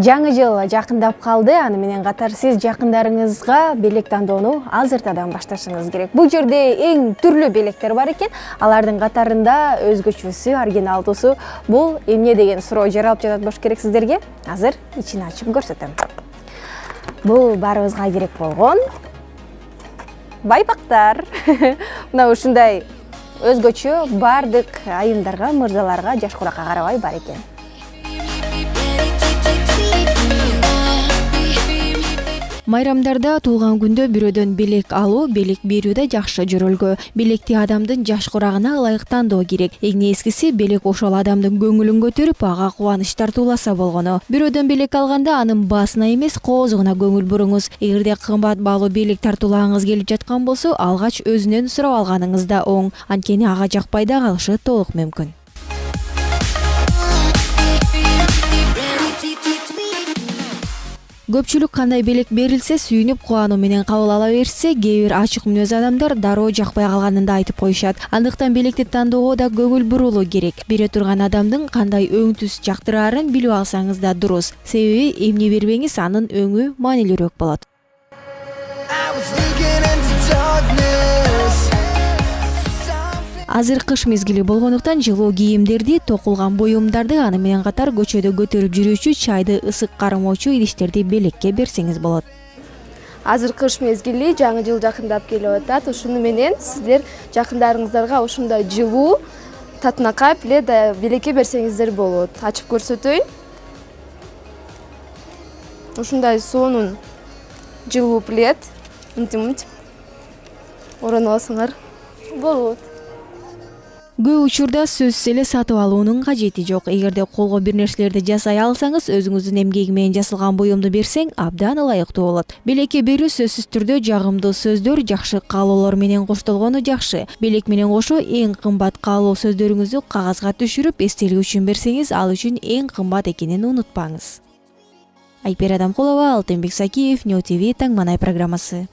Жаңы жыл жакындап калды, аны менен катар сиз жакындарыңызга белек тандоону азыртадан башташыңыз керек. Бул жерде эң түрлүү белектер бар экен. Алардын катарында өзгөчөсү, оригиналдуусу бул эмне деген суроо жаралып жатат болуш керек сиздерге. Азыр ичин ачып көрсөтөм. Бул баарыбызга керек болгон байпактар. Мына ушундай өзгөчө бардык айымдарга, мырзаларга, жаш куракка карабай бар экен. Майрамдарда туулган күндө бирөөдөн белек алуу, белек берүү да жакшы жөрөлгө. Белекти адамдын жаш курагына ылайык тандоо керек. Эң эскиси белек ошол адамдын көңүлүн көтөрүп, ага кубаныч тартууласа болгону. Бирөөдөн белек алганда анын баасына эмес, коозугуна көңүл буруңуз. Эгерде кымбат баалуу белек тартуулагыңыз келип жаткан болсо, алгач өзүнөн сурап алганыңыз да оң. Анткени ага жакпай да калышы толук мүмкүн. Көпчүлүк кандай белек берилсе сүйүнүп кубануу менен кабыл ала берсе, кээ бир ачык мүнөз адамдар дароо жакпай калганын да айтып коюшат. Андыктан белекти тандоого да көңүл бурулуу керек. Бере турган адамдын кандай өң түс жактыраарын билип алсаңыз да дурус. Себеби эмне бербеңиз анын өңү маанилүүрөөк болот. Азыр кыш мезгили болгондуктан жылуу кийимдерди, токулган буюмдарды, аны менен катар көчөдө көтөрүп жүрүүчү чайды ысык кармоочу идиштерди белекке берсеңиз болот. Азыр кыш мезгили, жаңы жыл жакындап келип атат. Ушуну менен сиздер жакындарыңыздарга ушундай жылуу татынакай плед белекке берсеңиздер болот. Ачып көрсөтөйүн. Ушундай сонун жылуу плед. Мынтип ороонуп алсаңар болот. Көп учурда сөзсүз эле сатып алуунун кажети жок. Эгерде колго бир нерселерди жасай алсаңыз, өзүңүздүн эмгеги менен жасалган буюмду берсең, абдан ылайыктуу болот. Белекке берүү сөзсүз түрдө жагымдуу сөздөр, жакшы каалоолор менен коштолгону жакшы. Белек менен кошо эң кымбат каалоо сөздөрүңүздү кагазга түшүрүп, эстелик үчүн берсеңиз, ал үчүн эң кымбат экенин унутпаңыз. Айпер Адамкулова, Алтынбек Сакиев, Нью ТВ Таң Манай программасы.